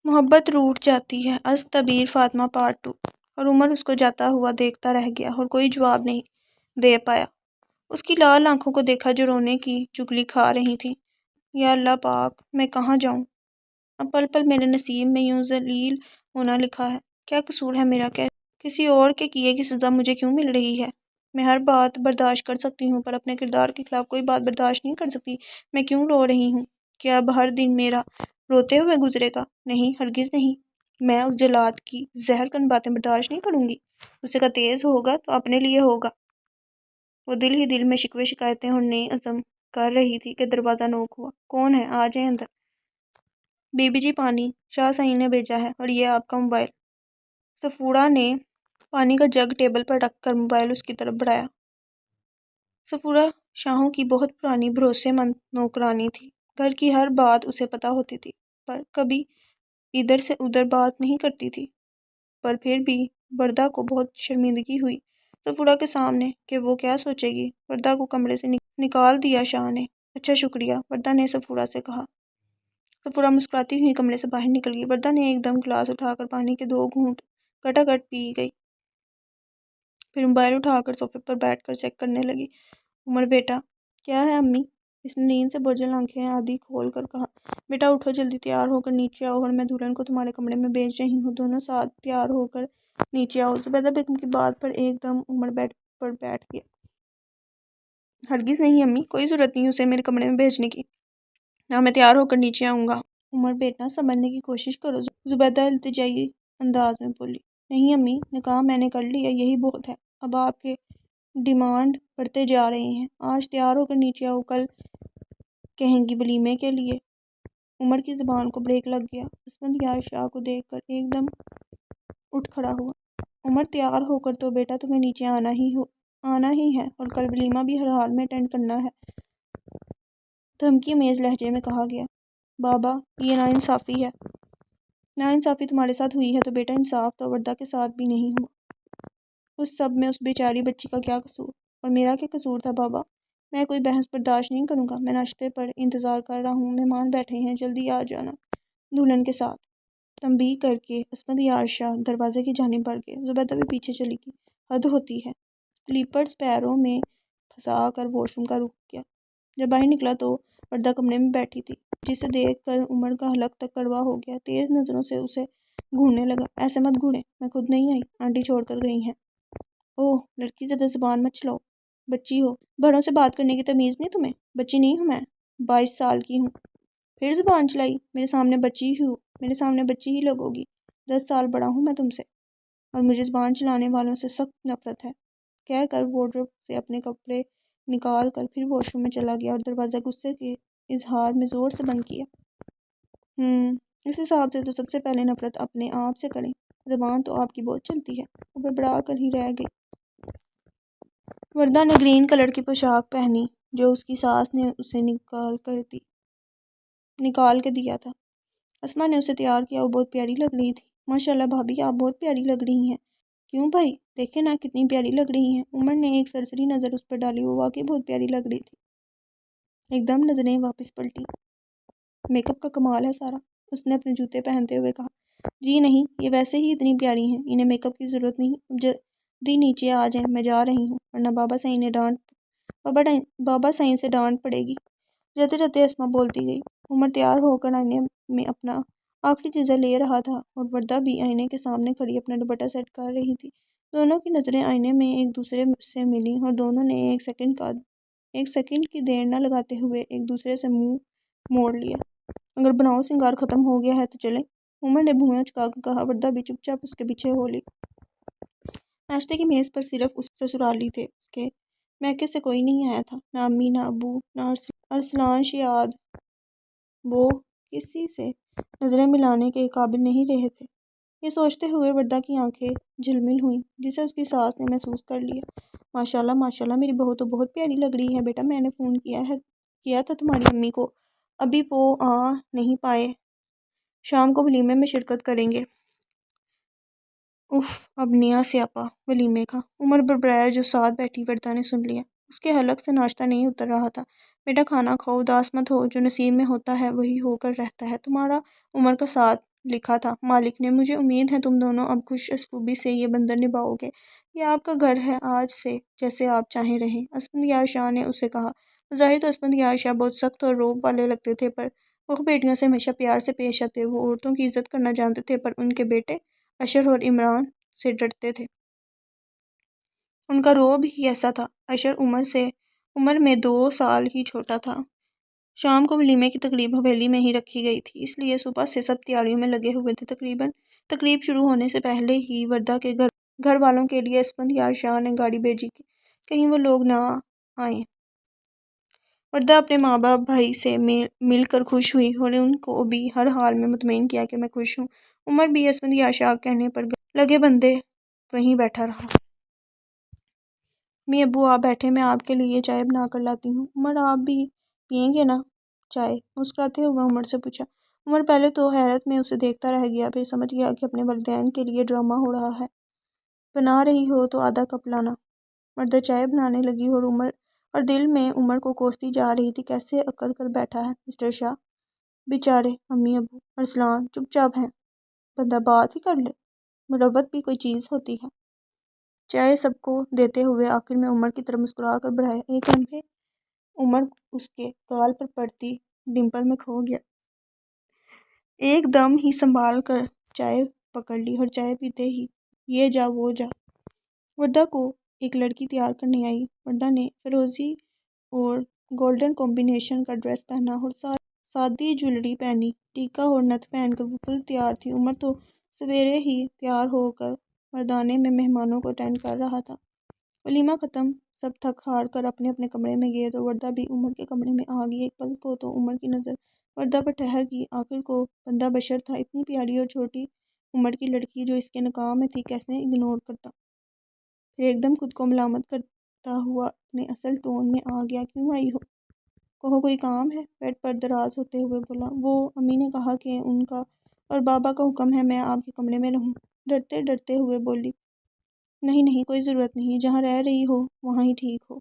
محبت روٹھ جاتی ہے، از تعبیر فاطمہ پارٹ 2۔ اور عمر اس کو جاتا ہوا دیکھتا رہ گیا اور کوئی جواب نہیں دے پایا۔ اس کی لال آنکھوں کو دیکھا جو رونے کی چگلی کھا رہی تھی۔ یا اللہ پاک، میں کہاں جاؤں؟ اب پل پل میرے نصیب میں یوں ذلیل ہونا لکھا ہے۔ کیا قصور ہے میرا؟ کسی اور کے کیے کی سزا مجھے کیوں مل رہی ہے؟ میں ہر بات برداشت کر سکتی ہوں پر اپنے کردار کے خلاف کوئی بات برداشت نہیں کر سکتی۔ میں کیوں رو رہی ہوں؟ کیا اب ہر دن میرا روتے ہوئے گزرے گا؟ نہیں، ہرگز نہیں۔ میں اس جلاد کی زہر کن باتیں برداشت نہیں کروں گی۔ اسے کا تیز ہوگا تو اپنے لیے ہوگا۔ وہ دل ہی دل میں شکوے شکایتیں اور نئی عزم کر رہی تھی کہ دروازہ نوک ہوا۔ کون ہے؟ آ جائیں اندر۔ بی بی جی پانی شاہ سعید نے بھیجا ہے، اور یہ آپ کا موبائل۔ صفورہ نے پانی کا جگ ٹیبل پر رکھ کر موبائل اس کی طرف بڑھایا۔ صفورہ شاہوں کی بہت پرانی بھروسے مند نوکرانی تھی۔ گھر کی ہر بات اسے پتہ ہوتی تھی، پر کبھی ادھر سے ادھر بات نہیں کرتی تھی۔ پر پھر بھی وردہ کو بہت شرمندگی ہوئی صفورہ کے سامنے کہ وہ کیا سوچے گی۔ وردہ کو کمرے سے نکال دیا شاہ نے۔ اچھا شکریہ، وردہ نے صفورہ سے کہا۔ صفورہ مسکراتی ہوئی کمرے سے باہر نکل گئی۔ وردہ نے ایک دم گلاس اٹھا کر پانی کے 2 گھونٹ کٹاکٹ پی گئی، پھر موبائل اٹھا کر صوفے پر بیٹھ کر چیک کرنے لگی۔ عمر بیٹا۔ کیا ہے امی؟ اس نے نیند سے بوجھل آنکھیں آدھی کھول کر کہا۔ بیٹا اٹھو، جلدی تیار ہو کر نیچے آؤ اور میں دلہن کو تمہارے کمرے میں بھیج رہی ہوں۔ دونوں ساتھ تیار ہو کر نیچے آؤ۔ زبیدہ بیگم کی بات پر ایک دم عمر بیڈ پر بیٹھ گیا۔ ہرگز نہیں امی، کوئی ضرورت نہیں اسے میرے کمرے میں بھیجنے کی۔ نہ میں تیار ہو کر نیچے آؤں گا۔ عمر بیٹا سمجھنے کی کوشش کرو، زبیدہ التجائی انداز میں بولی۔ نہیں امی، نکاح میں نے کر لیا، یہی بہت ہے۔ اب آپ کے ڈیمانڈ بڑھتے جا رہے ہیں۔ آج تیار ہو کر نیچے آؤ، کل کہیں گی ولیمے کے لیے۔ عمر کی زبان کو بریک لگ گیا۔ عصمت یار شاہ کو دیکھ کر ایک دم اٹھ کھڑا ہوا۔ عمر تیار ہو کر تو بیٹا تمہیں نیچے آنا ہی ہے، اور کل ولیمہ بھی ہر حال میں اٹینڈ کرنا ہے، دھمکی امیز لہجے میں کہا گیا۔ بابا، یہ ناانصافی ہے۔ ناانصافی تمہارے ساتھ ہوئی ہے تو بیٹا انصاف تو وردہ کے ساتھ بھی نہیں ہوا۔ اس سب میں اس بیچاری بچی کا کیا قصور؟ اور میرا کیا قصور تھا بابا؟ میں کوئی بحث برداشت نہیں کروں گا۔ میں ناشتے پر انتظار کر رہا ہوں، مہمان بیٹھے ہیں، جلدی آ جانا دلہن کے ساتھ۔ تنبیہ کر کے عصمت یار شاہ دروازے کی جانب بڑھ گئے۔ زبیدہ بھی پیچھے چلی گئی۔ حد ہوتی ہے۔ سلیپرز پیروں میں پھنسا کر واش روم کا رخ کیا۔ جب باہر نکلا تو وردہ کمرے میں بیٹھی تھی، جسے دیکھ کر عمر کا حلق تک کڑوا ہو گیا۔ تیز نظروں سے اسے گھورنے لگا۔ ایسے مت گھوریں، میں خود نہیں آئی، آنٹی چھوڑ کر گئی ہیں۔ اوہ لڑکی زیادہ زبان مت چلاؤ، بچی ہو، بڑوں سے بات کرنے کی تمیز نہیں تمہیں؟ بچی نہیں ہوں میں، 22 سال کی ہوں۔ پھر زبان چلائی؟ میرے سامنے بچی ہی لگو گی۔ 10 سال بڑا ہوں میں تم سے، اور مجھے زبان چلانے والوں سے سخت نفرت ہے، کہہ کر وارڈروب سے اپنے کپڑے نکال کر پھر واش روم میں چلا گیا اور دروازہ غصے کے اظہار میں زور سے بند کیا۔ اس حساب سے تو سب سے پہلے نفرت اپنے آپ سے کریں۔ زبان تو آپ کی بہت چلتی ہے۔ وہ بڑبڑا کر ہی رہ گئی۔ وردہ نے گرین کلر کی پوشاک پہنی جو اس کی ساس نے اسے نکال کے دیا تھا۔ اسما نے اسے تیار کیا، وہ بہت پیاری لگ رہی تھی۔ ماشاءاللہ بھابھی، آپ بہت پیاری لگ رہی ہیں۔ کیوں بھائی؟ دیکھیں نا کتنی پیاری لگ رہی ہیں۔ عمر نے ایک سرسری نظر اس پر ڈالی، وہ واقعی بہت پیاری لگ رہی تھی۔ ایک دم نظریں واپس پلٹی۔ میک اپ کا کمال ہے سارا، اس نے اپنے جوتے پہنتے ہوئے کہا۔ جی نہیں، یہ ویسے ہی اتنی پیاری ہیں، انہیں میک اپ کی ضرورت نہیں۔ جلدی نیچے آ جائیں، میں جا رہی ہوں، ورنہ بابا سعید سے ڈانٹ پڑے گی۔ جاتے جاتے اسما بولتی گئی۔ عمر تیار ہو کر آئینے میں اپنا آخری چیزیں لے رہا تھا، اور وردہ بھی آئینے کے سامنے کھڑی اپنا دوپٹہ سیٹ کر رہی تھی۔ دونوں کی نظریں آئینے میں ایک دوسرے سے ملیں اور دونوں نے ایک سیکنڈ کی دیر نہ لگاتے ہوئے ایک دوسرے سے منہ موڑ لیا۔ اگر بناؤ سنگار ختم ہو گیا ہے تو چلیں، عمر نے بھویں اچکا کر کہا۔ وردہ بھی چپ چاپ اس کے پیچھے ہو لی۔ ناشتے کی میز پر صرف اس سسرالی تھے، اس کے میکے سے کوئی نہیں آیا تھا، نہ امی، نہ ابو، نہ ارسلان شیاد۔ وہ کسی سے نظریں ملانے کے قابل نہیں رہے تھے۔ یہ سوچتے ہوئے وردہ کی آنکھیں جھلمل ہوئیں، جسے اس کی ساس نے محسوس کر لیا۔ ماشاءاللہ ماشاءاللہ، میری بہو تو بہت پیاری لگ رہی ہے بیٹا، میں نے فون کیا تھا تمہاری امی کو، ابھی وہ آ نہیں پائے، شام کو ولیمے میں شرکت کریں گے۔ اف، اب نیا سیاپا ولیمے کا، عمر بڑبڑایا جو ساتھ بیٹھی وردہ نے سن لیا۔ اس کے حلق سے ناشتہ نہیں اتر رہا تھا۔ بیٹا کھانا کھاؤ، اداس مت ہو، جو نصیب میں ہوتا ہے وہی ہو کر رہتا ہے۔ تمہارا عمر کا ساتھ لکھا تھا، مالک نے۔ مجھے امید ہے تم دونوں اب خوش اسلوبی سے یہ بندر نبھاؤ گے۔ یہ آپ کا گھر ہے، آج سے جیسے آپ چاہیں رہیں، اسفندیار شاہ نے اسے کہا۔ ظاہر تو اسفندیار شاہ بہت سخت اور روب والے لگتے تھے، پر وہ بیٹیوں سے ہمیشہ پیار سے پیش آتے۔ وہ عورتوں کی عزت کرنا جانتے تھے، پر ان کے بیٹے اشر اور عمران سے ڈرتے تھے۔ ان کا روب ہی ایسا تھا۔ اشر عمر میں 2 سال ہی چھوٹا تھا۔ شام کو ولیمے کی تقریب حویلی میں ہی رکھی گئی تھی، اس لیے صبح سے سب تیاریوں میں لگے ہوئے تھے۔ تقریب شروع ہونے سے پہلے ہی وردہ کے گھر والوں کے لیے اسفندیار شاہ نے گاڑی بھیجی کہ کہیں وہ لوگ نہ آئیں۔ وردہ اپنے ماں باپ بھائی سے مل کر خوش ہوئی اور ان کو بھی ہر حال میں مطمئن کیا کہ میں خوش ہوں۔ عمر بھی اسفندیار شاہ کہنے پر لگے بندے وہیں بیٹھا رہا۔ امی ابو آپ بیٹھے، میں آپ کے لیے چائے بنا کر لاتی ہوں۔ عمر آپ بھی پئیں گے نا چائے؟ مسکراتے ہوئے عمر سے پوچھا۔ عمر پہلے تو حیرت میں اسے دیکھتا رہ گیا، پھر سمجھ گیا کہ اپنے والدین کے لیے ڈرامہ ہو رہا ہے۔ بنا رہی ہو تو آدھا کپ لانا۔ وردہ چائے بنانے لگی اور دل میں عمر کو کوستی جا رہی تھی، کیسے اکڑ کر بیٹھا ہے مسٹر شاہ۔ بیچارے امی ابو ارسلان چپ چاپ ہیں، بندہ بات ہی کر لے۔ مروت بھی کوئی چیز ہوتی ہے۔ چائے سب کو دیتے ہوئے آخر میں عمر کی طرف مسکرا کر بڑھایا۔ ایک لمحے عمر اس کے گال پر پڑتی ڈمپل میں کھو گیا۔ ایک دم ہی سنبھال کر چائے پکڑ لی اور چائے پیتے ہی یہ جا وہ جا۔ وردہ کو ایک لڑکی تیار کرنے آئی۔ وردہ نے فیروزی اور گولڈن کمبینیشن کا ڈریس پہنا اور سادی جویلری پہنی، ٹیکا اور نتھ پہن کر وہ فل تیار تھی۔ عمر تو سویرے ہی تیار ہو کر مردانے میں مہمانوں کو اٹینڈ کر رہا تھا۔ ولیمہ ختم، سب تھک ہار کر اپنے اپنے کمرے میں گئے تو وردہ بھی عمر کے کمرے میں آ گئی۔ ایک پل کو تو عمر کی نظر وردہ پر ٹھہر گئی۔ آخر کو بندہ بشر تھا، اتنی پیاری اور چھوٹی عمر کی لڑکی جو اس کے نکاح میں تھی، کیسے اگنور کرتا؟ پھر ایک دم خود کو ملامت کرتا ہوا اپنے اصل ٹون میں آ گیا۔ کیوں آئی ہو؟ کہو کوئی کام ہے؟ بیڈ پر دراز ہوتے ہوئے بولا۔ وہ امی نے کہا کہ ان کا اور بابا کا حکم ہے میں آپ کے کمرے میں رہوں۔ ڈرتے ڈرتے ہوئے بولی۔ نہیں نہیں، کوئی ضرورت نہیں، جہاں رہ رہی ہو وہاں ہی ٹھیک ہو،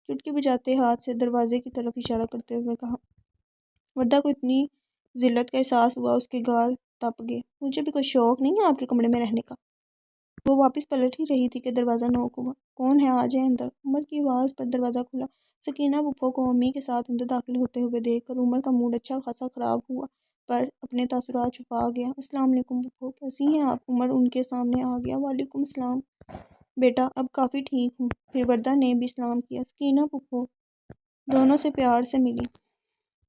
چٹکی بجاتے ہاتھ سے دروازے کی طرف اشارہ کرتے ہوئے کہا۔ وردہ کو اتنی ذلت کا احساس ہوا، اس کے گال تپ گئے۔ مجھے بھی کوئی شوق نہیں ہے آپ کے کمرے میں رہنے کا۔ وہ واپس پلٹ ہی رہی تھی کہ دروازہ نوک ہوا۔ کون ہے؟ آ جائیں اندر۔ عمر کی آواز پر دروازہ کھلا۔ سکینہ پھپھو کو امی کے ساتھ اندر داخل ہوتے ہوئے دیکھ کر عمر کا موڈ اچھا خاصا خراب ہوا، پر اپنے تاثرات چھپا گیا۔ السلام علیکم پھپھو، کیسی ہیں آپ؟ عمر ان کے سامنے آ گیا۔ وعلیکم السلام بیٹا، اب کافی ٹھیک ہوں۔ پھر وردہ نے بھی سلام کیا۔ سکینہ پھپھو دونوں سے پیار سے ملی۔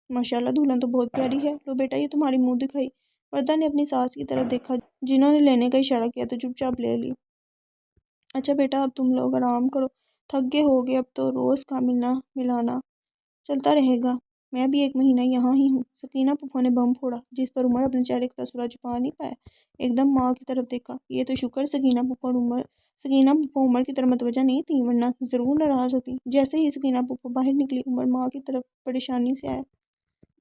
ماشاءاللہ دلہن تو بہت پیاری ہے، لو بیٹا یہ تمہاری منہ دکھائی۔ وردہ نے اپنی ساس کی طرف دیکھا، جنہوں نے لینے کا اشارہ کیا تو چپ چاپ لے لی۔ اچھا بیٹا اب تم لوگ آرام کرو، تھک گئے ہوگے، اب تو روز کا ملنا ملانا چلتا رہے گا، میں بھی 1 مہینہ یہاں ہی ہوں۔ سکینہ پھپھو نے بم پھوڑا، جس پر عمر اپنے چہرے کا تاثرات چھپا نہیں پایا۔ ایک دم ماں کی طرف دیکھا۔ یہ تو شکر سکینہ پھپھو عمر کی طرف متوجہ نہیں تھی، ورنہ ضرور ناراض ہوتی۔ جیسے ہی سکینہ پھپھو باہر نکلی، عمر ماں کی طرف پریشانی سے آیا۔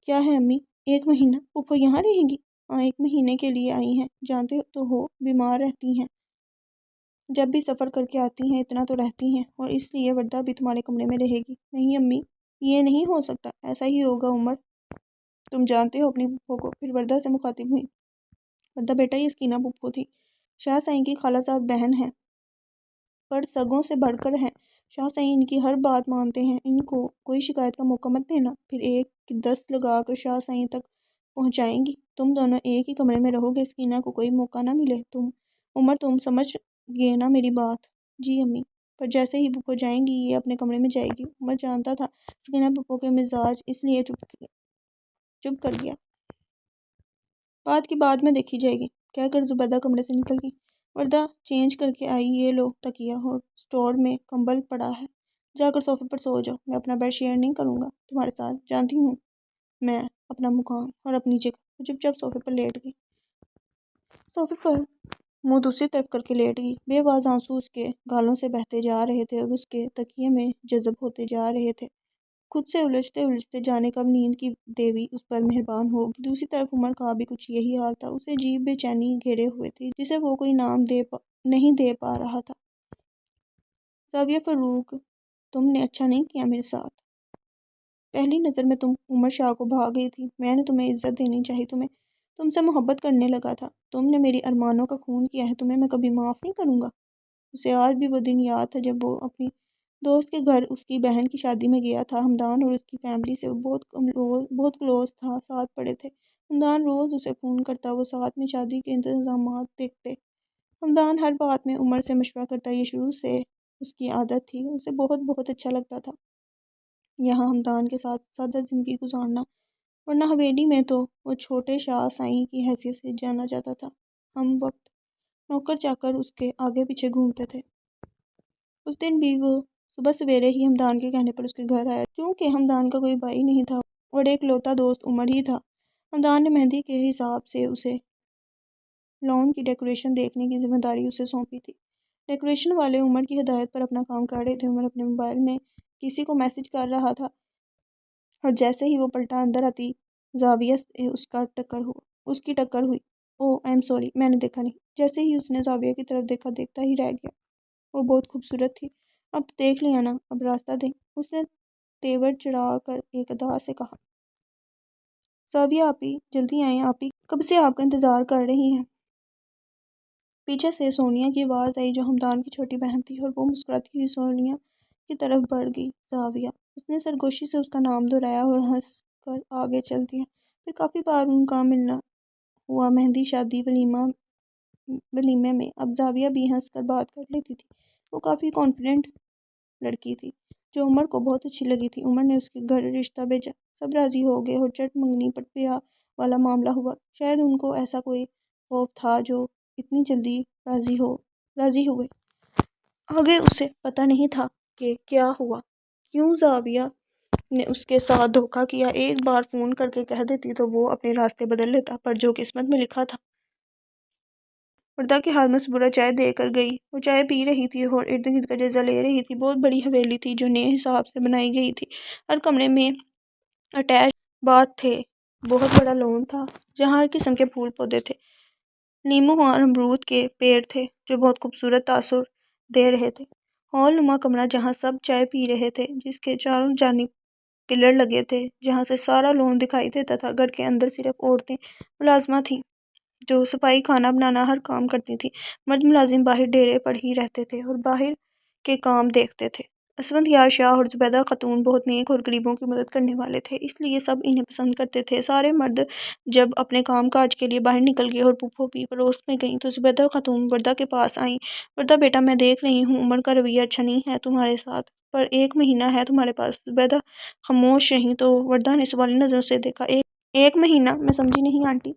کیا ہے امی؟ 1 مہینہ پھپھو یہاں رہیں گی؟ ہاں 1 مہینے کے لیے آئی ہیں، جانتے تو ہو بیمار رہتی ہیں، جب بھی سفر کر کے آتی ہیں اتنا تو رہتی ہیں، اور اس لیے وردہ بھی تمہارے کمرے میں رہے گی۔ نہیں امی، یہ نہیں ہو سکتا، ایسا ہی ہوگا عمر، تم جانتے ہو اپنی پھپھو کو۔ پھر وردہ سے مخاطب ہوئی۔ وردہ بیٹا یہ سکینہ پھپھو تھی، شاہ سائیں کی خالہ زاد بہن ہیں، پر سگوں سے بڑھ کر ہیں۔ شاہ سائیں ان کی ہر بات مانتے ہیں، ان کو کوئی شکایت کا موقع مت دینا، پھر 1 کی 10 لگا کر شاہ سائیں تک پہنچائیں گی۔ تم دونوں ایک ہی کمرے میں رہو گے، سکینہ کو کوئی موقع نہ ملے۔ عمر تم سمجھ گئے نا میری بات؟ جی امی۔ پر جیسے ہی پھپھو جائیں گی یہ اپنے کمرے میں جائے گی۔ عمر جانتا تھا سکینہ پھپھو کے مزاج، اس لیے چپ کر گیا۔ بات کی بعد میں دیکھی جائے گی، کہہ کر زبیدہ کمرے سے نکل گئی۔ وردہ چینج کر کے آئی۔ یہ لو تکیہ اور اسٹور میں کمبل پڑا ہے، جا کر صوفے پر سو جاؤ، میں اپنا بیڈ شیئر نہیں کروں گا تمہارے ساتھ، جانتی ہوں میں اپنا مقام اور اپنی جگہ۔ چپ چاپ صوفے پر لیٹ گئی، صوفے پر منہ دوسری طرف کر کے لیٹ گئی۔ بے آواز آنسو اس کے گالوں سے بہتے جا رہے تھے اور اس کے تکیے میں جذب ہوتے جا رہے تھے، خود سے الجھتے جانے کب نیند کی دیوی اس پر مہربان ہوگی۔ دوسری طرف عمر کا بھی کچھ یہی حال تھا، اسے عجیب بے چینی گھیرے ہوئے تھی جسے وہ کوئی نام نہیں دے پا رہا تھا۔ زاویہ فاروق، تم نے اچھا نہیں کیا میرے ساتھ، پہلی نظر میں تم عمر شاہ کو بھا گئی تھی، میں نے تمہیں عزت دینی چاہی، تمہیں تم سے محبت کرنے لگا تھا، تم نے میری ارمانوں کا خون کیا ہے، تمہیں میں کبھی معاف نہیں کروں گا۔ اسے آج بھی وہ دن یاد تھا جب وہ اپنی دوست کے گھر اس کی بہن کی شادی میں گیا تھا۔ ہمدان اور اس کی فیملی سے وہ بہت کلوز تھا، ساتھ پڑھے تھے۔ ہمدان روز اسے فون کرتا، وہ ساتھ میں شادی کے انتظامات دیکھتے۔ ہمدان ہر بات میں عمر سے مشورہ کرتا، یہ شروع سے اس کی عادت تھی، اسے بہت اچھا لگتا تھا یہاں ہمدان کے ساتھ سادہ زندگی گزارنا، ورنہ حویلی میں تو وہ چھوٹے شاہ سائیں کی حیثیت سے جانا جاتا تھا۔ ہم وقت نوکر چاکر اس کے آگے پیچھے گھومتے تھے۔ اس دن بھی وہ صبح سویرے ہی ہمدان کے کہنے پر اس کے گھر آیا، چونکہ ہمدان کا کوئی بھائی نہیں تھا اور ایک لوتا دوست عمر ہی تھا۔ ہمدان نے مہندی کے حساب سے اسے لان کی ڈیکوریشن دیکھنے کی ذمہ داری اسے سونپی تھی۔ ڈیکوریشن والے عمر کی ہدایت پر اپنا کام کر رہے تھے۔ عمر اپنے موبائل میں کسی کو میسج کر رہا تھا اور جیسے ہی وہ پلٹا اندر آتی زاویہ سے اس کی ٹکر ہوئی۔ او آئی ایم سوری، میں نے دیکھا نہیں۔ جیسے ہی اس نے زاویہ کی طرف دیکھا، دیکھتا ہی رہ گیا۔ وہ بہت خوبصورت تھی۔ اب تو دیکھ لیا نا، اب راستہ دیں، اس نے تیور چڑھا کر ایک ادا سے کہا۔ زاویہ آپی جلدی آئیں، آپی کب سے آپ کا انتظار کر رہی ہیں۔ پیچھے سے سونیا کی آواز آئی جو ہمدان کی چھوٹی بہن تھی، اور وہ مسکراتی ہوئی سونیا کی طرف بڑھ گئی۔ زاویہ، اس نے سرگوشی سے اس کا نام دہرایا اور ہنس کر آگے چل دیا۔ پھر کافی بار ان کا ملنا ہوا، مہندی، شادی، ولیمے میں۔ اب زاویہ بھی ہنس کر بات کر لیتی تھی۔ وہ کافی کانفیڈنٹ لڑکی تھی جو عمر کو بہت اچھی لگی تھی۔ عمر نے اس کے گھر رشتہ بھیجا، سب راضی ہو گئے اور چٹ منگنی پٹ بیاہ والا معاملہ ہوا۔ شاید ان کو ایسا کوئی خوف تھا جو اتنی جلدی راضی ہوئے۔ آگے اسے پتہ نہیں تھا کہ کیا ہوا، کیوں زاویہ نے اس کے ساتھ دھوکہ کیا۔ ایک بار فون کر کے کہہ دیتی تو وہ اپنے راستے بدل لیتا، پر جو قسمت میں لکھا تھا۔ وردہ کے ہاتھ میں صبورہ چائے دے کر گئی۔ وہ چائے پی رہی تھی اور ارد گرد کا جائزہ لے رہی تھی۔ بہت بڑی حویلی تھی جو نئے حساب سے بنائی گئی تھی۔ ہر کمرے میں اٹیچ باتھ تھے۔ بہت بڑا لان تھا جہاں ہر قسم کے پھول پودے تھے۔ لیموں اور امرود کے پیڑ تھے جو بہت خوبصورت تاثر دے رہے تھے۔ ہال نما کمرہ جہاں سب چائے پی رہے تھے، جس کے چاروں جانب پلر لگے تھے جہاں سے سارا لان دکھائی دیتا تھا۔ گھر کے اندر صرف عورتیں ملازمہ تھیں جو صفائی، کھانا بنانا ہر کام کرتی تھیں۔ مرد ملازم باہر ڈیرے پر ہی رہتے تھے اور باہر کے کام دیکھتے تھے۔ اسفندیار شاہ اور زبیدہ خاتون بہت نیک اور غریبوں کی مدد کرنے والے تھے، اس لیے سب انہیں پسند کرتے تھے۔ سارے مرد جب اپنے کام کاج کے لیے باہر نکل گئے اور پھوپھو بھی پڑوس میں گئیں تو زبیدہ خاتون وردہ کے پاس آئیں۔ وردہ بیٹا، میں دیکھ رہی ہوں عمر کا رویہ اچھا نہیں ہے تمہارے ساتھ، پر 1 مہینہ ہے تمہارے پاس۔ زبیدہ خاموش رہیں تو وردہ نے سوالی نظروں سے دیکھا۔ 1 مہینہ؟ میں سمجھی نہیں آنٹی۔